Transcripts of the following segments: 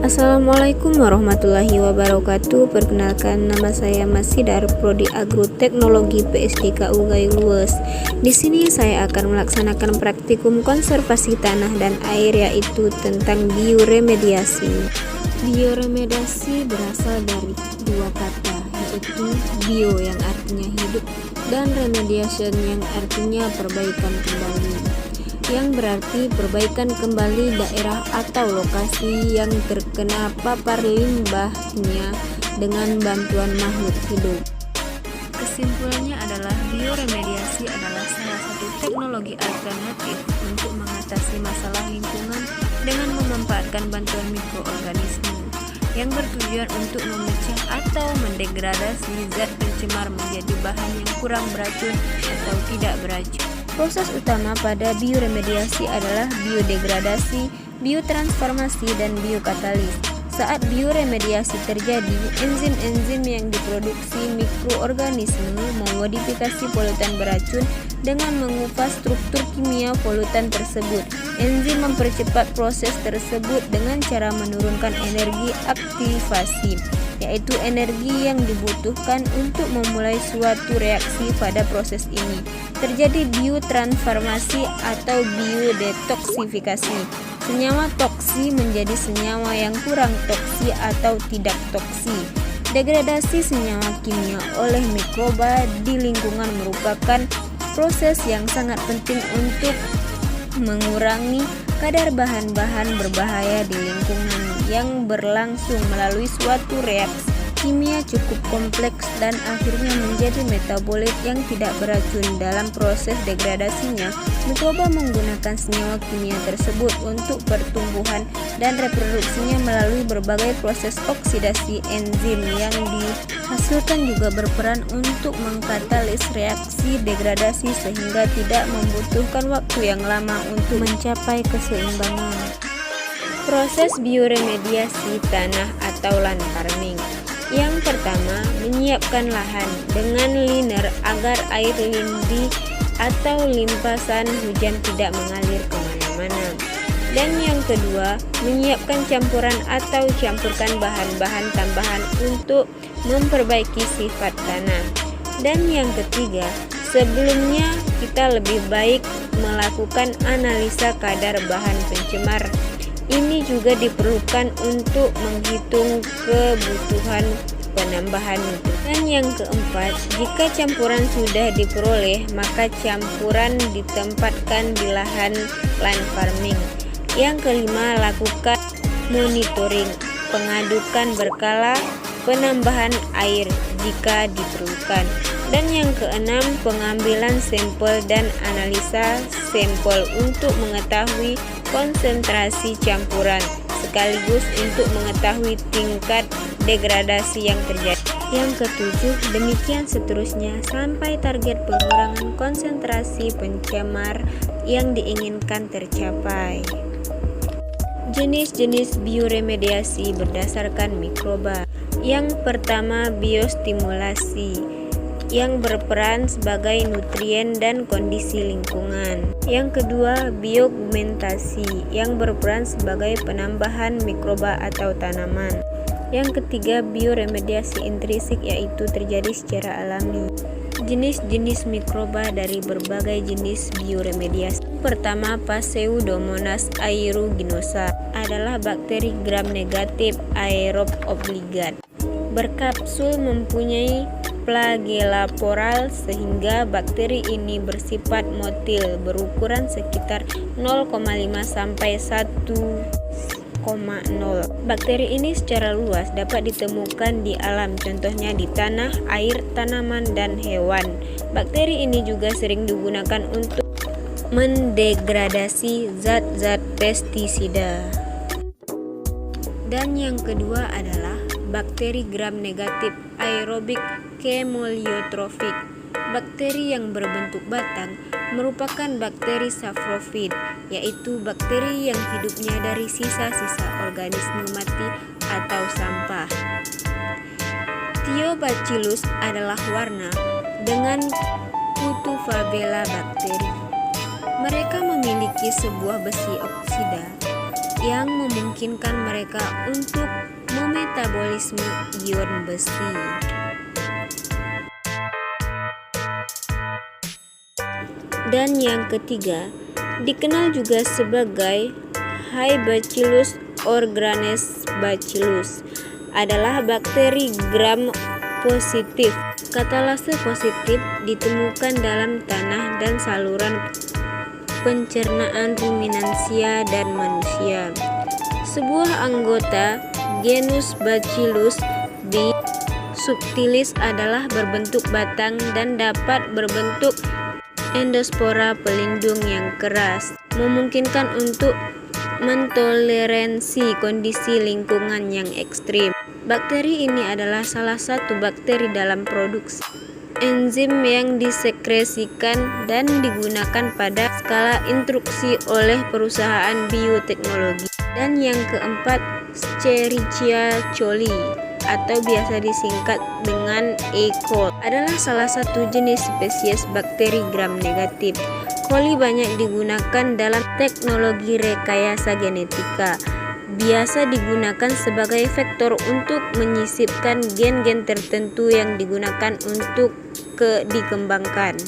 Assalamualaikum warahmatullahi wabarakatuh. Perkenalkan, nama saya Masih dari Prodi Agroteknologi PSDKU Gayo Lues. Di sini saya akan melaksanakan praktikum konservasi tanah dan air, yaitu tentang bioremediasi. Bioremediasi berasal dari dua kata, yaitu bio yang artinya hidup dan remediation yang artinya perbaikan kembali, yang berarti perbaikan kembali daerah atau lokasi yang terkena papar limbahnya dengan bantuan makhluk hidup. Kesimpulannya adalah bioremediasi adalah salah satu teknologi alternatif untuk mengatasi masalah lingkungan dengan memanfaatkan bantuan mikroorganisme yang bertujuan untuk memecah atau mendegradasi zat pencemar menjadi bahan yang kurang beracun atau tidak beracun. Proses utama pada bioremediasi adalah biodegradasi, biotransformasi, dan biokatalis. Saat bioremediasi terjadi, enzim-enzim yang diproduksi mikroorganisme memodifikasi polutan beracun dengan mengubah struktur kimia polutan tersebut. Enzim mempercepat proses tersebut dengan cara menurunkan energi aktivasi, yaitu energi yang dibutuhkan untuk memulai suatu reaksi. Pada proses ini terjadi biotransformasi atau biodetoksifikasi. Senyawa toksi menjadi senyawa yang kurang toksi atau tidak toksi. Degradasi senyawa kimia oleh mikroba di lingkungan merupakan proses yang sangat penting untuk mengurangi kadar bahan-bahan berbahaya di lingkungan yang berlangsung melalui suatu reaksi kimia cukup kompleks dan akhirnya menjadi metabolit yang tidak beracun. Dalam proses degradasinya, mikroba menggunakan senyawa kimia tersebut untuk pertumbuhan dan reproduksinya melalui berbagai proses oksidasi. Enzim yang dihasilkan juga berperan untuk mengkatalis reaksi degradasi sehingga tidak membutuhkan waktu yang lama untuk mencapai keseimbangan. Proses bioremediasi tanah atau land farming. Yang pertama, menyiapkan lahan dengan liner agar air lindi atau limpasan hujan tidak mengalir kemana-mana. Dan yang kedua, menyiapkan campuran atau campurkan bahan-bahan tambahan untuk memperbaiki sifat tanah. Dan yang ketiga, sebelumnya kita lebih baik melakukan analisa kadar bahan pencemar. Ini juga diperlukan untuk menghitung kebutuhan penambahan mutu. Dan yang keempat, jika campuran sudah diperoleh, maka campuran ditempatkan di lahan land farming. Yang kelima, lakukan monitoring, pengadukan berkala, penambahan air jika diperlukan. Dan yang keenam, pengambilan sampel dan analisa sampel untuk mengetahui konsentrasi campuran sekaligus untuk mengetahui tingkat degradasi yang terjadi. Yang ketujuh, demikian seterusnya sampai target pengurangan konsentrasi pencemar yang diinginkan tercapai. Jenis-jenis bioremediasi berdasarkan mikroba. Yang pertama, biostimulasi yang berperan sebagai nutrien dan kondisi lingkungan. Yang kedua, bioaugmentasi yang berperan sebagai penambahan mikroba atau tanaman. Yang ketiga, bioremediasi intrinsik yaitu terjadi secara alami. Jenis-jenis mikroba dari berbagai jenis bioremediasi. Pertama, Pseudomonas aeruginosa adalah bakteri gram negatif aerob obligat. Berkapsul, mempunyai flagella-poral sehingga bakteri ini bersifat motil berukuran sekitar 0,5 sampai 1,0. Bakteri ini secara luas dapat ditemukan di alam, contohnya di tanah, air, tanaman, dan hewan. Bakteri ini juga sering digunakan untuk mendegradasi zat-zat pestisida. Dan yang kedua adalah bakteri gram negatif aerobik chemoliotrofik. Bakteri yang berbentuk batang merupakan bakteri saprofit, yaitu bakteri yang hidupnya dari sisa-sisa organisme mati atau sampah. Thiobacillus adalah warna dengan kutu fabella bakteri. Mereka memiliki sebuah besi oksida yang memungkinkan mereka untuk memetabolisme ion besi. Dan yang ketiga, dikenal juga sebagai Haemophilus bacillus organis. Bacillus adalah bakteri gram positif. Katalase positif ditemukan dalam tanah dan saluran pencernaan ruminansia dan manusia. Sebuah anggota genus Bacillus subtilis adalah berbentuk batang dan dapat berbentuk endospora pelindung yang keras, memungkinkan untuk mentoleransi kondisi lingkungan yang ekstrim. Bakteri ini adalah salah satu bakteri dalam produksi enzim yang disekresikan dan digunakan pada skala instruksi oleh perusahaan bioteknologi. Dan yang keempat, Escherichia coli atau biasa disingkat dengan E. coli adalah salah satu jenis spesies bakteri gram negatif. Coli banyak digunakan dalam teknologi rekayasa genetika. Biasa digunakan sebagai vektor untuk menyisipkan gen-gen tertentu yang digunakan untuk dikembangkan.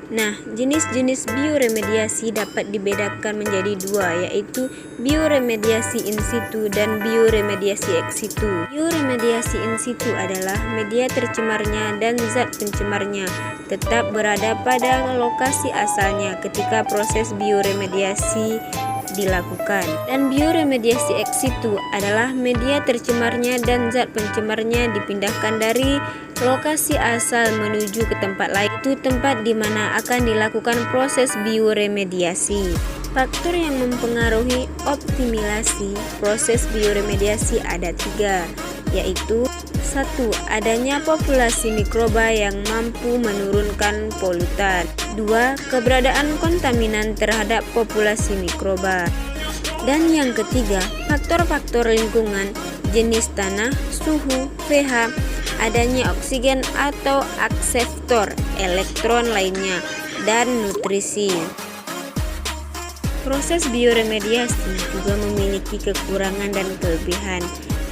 Nah, jenis-jenis bioremediasi dapat dibedakan menjadi dua, yaitu bioremediasi in situ dan bioremediasi ex situ. Bioremediasi in situ adalah media tercemarnya dan zat pencemarnya tetap berada pada lokasi asalnya ketika proses bioremediasi dilakukan. Dan bioremediasi ex situ adalah media tercemarnya dan zat pencemarnya dipindahkan dari lokasi asal menuju ke tempat lain, itu tempat di mana akan dilakukan proses bioremediasi. Faktor yang mempengaruhi optimalisasi proses bioremediasi ada 3, yaitu 1. Adanya populasi mikroba yang mampu menurunkan polutan. 2. Keberadaan kontaminan terhadap populasi mikroba. Dan yang ketiga, faktor-faktor lingkungan, jenis tanah, suhu, pH, adanya oksigen atau akseptor elektron lainnya, dan nutrisi. Proses bioremediasi juga memiliki kekurangan dan kelebihan.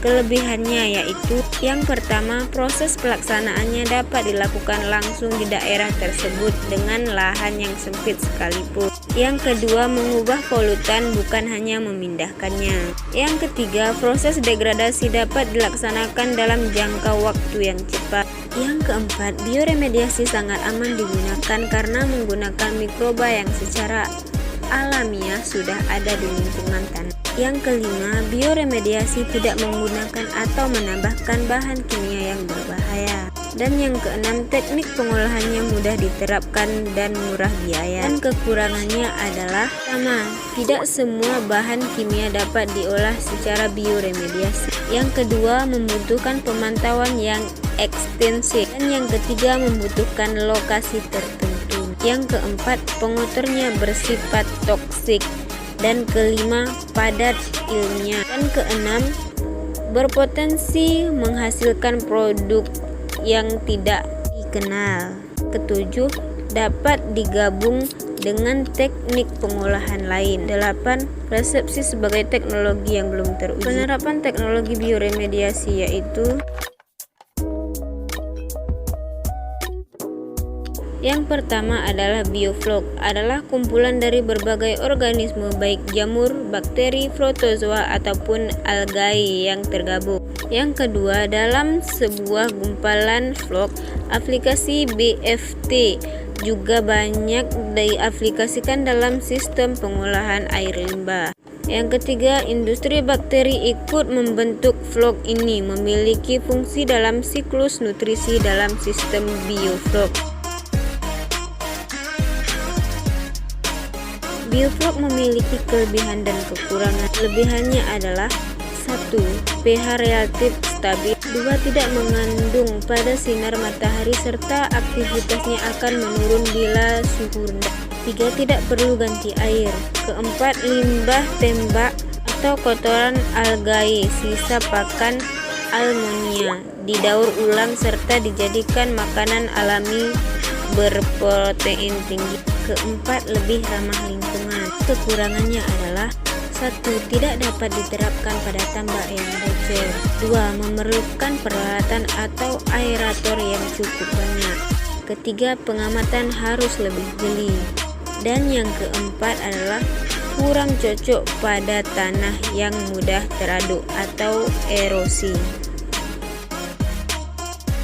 Kelebihannya yaitu yang pertama, proses pelaksanaannya dapat dilakukan langsung di daerah tersebut dengan lahan yang sempit sekalipun. Yang kedua, mengubah polutan bukan hanya memindahkannya. Yang ketiga, proses degradasi dapat dilaksanakan dalam jangka waktu yang cepat. Yang keempat, bioremediasi sangat aman digunakan karena menggunakan mikroba yang secara alamiah sudah ada di lingkungan tanah. Yang kelima, bioremediasi tidak menggunakan atau menambahkan bahan kimia yang berbahaya. Dan yang keenam, teknik pengolahannya mudah diterapkan dan murah biaya. Dan kekurangannya adalah pertama, tidak semua bahan kimia dapat diolah secara bioremediasi. Yang kedua, membutuhkan pemantauan yang ekstensif. Dan yang ketiga, membutuhkan lokasi tertentu. Yang keempat, pengotornya bersifat toksik. Dan kelima, padat ilmiah. Dan keenam, berpotensi menghasilkan produk yang tidak dikenal. Ketujuh, dapat digabung dengan teknik pengolahan lain. 8. Resepsi sebagai teknologi yang belum teruji. Penerapan teknologi bioremediasi yaitu yang pertama adalah bioflok, adalah kumpulan dari berbagai organisme baik jamur, bakteri, protozoa ataupun algae yang tergabung. Yang kedua, dalam sebuah gumpalan flok, aplikasi BFT juga banyak diaplikasikan dalam sistem pengolahan air limbah. Yang ketiga, industri bakteri ikut membentuk flok ini, memiliki fungsi dalam siklus nutrisi dalam sistem bioflok. Bioflok memiliki kelebihan dan kekurangan. Kelebihannya adalah 1. pH relatif stabil. 2. Tidak mengandung pada sinar matahari serta aktivitasnya akan menurun bila suhu rendah. 3. Tidak perlu ganti air. Keempat, limbah tembak atau kotoran algae, sisa pakan almonia didaur ulang serta dijadikan makanan alami berprotein tinggi. Keempat, lebih ramah lingkungan. Kekurangannya adalah 1. 1. Tidak dapat diterapkan pada tambak yang bocor. 2. Memerlukan peralatan atau aerator yang cukup banyak. Ketiga, pengamatan harus lebih jeli. Dan yang keempat adalah kurang cocok pada tanah yang mudah teraduk atau erosi.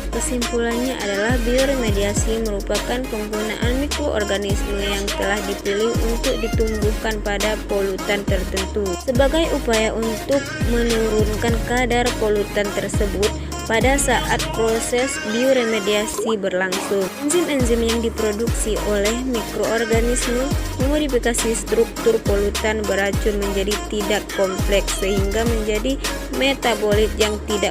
Kesimpulannya adalah bioremediasi merupakan penggunaan mikroorganisme yang telah dipilih untuk ditumbuhkan pada polutan tertentu sebagai upaya untuk menurunkan kadar polutan tersebut pada saat proses bioremediasi berlangsung. Enzim-enzim yang diproduksi oleh mikroorganisme memodifikasi struktur polutan beracun menjadi tidak kompleks sehingga menjadi metabolit yang tidak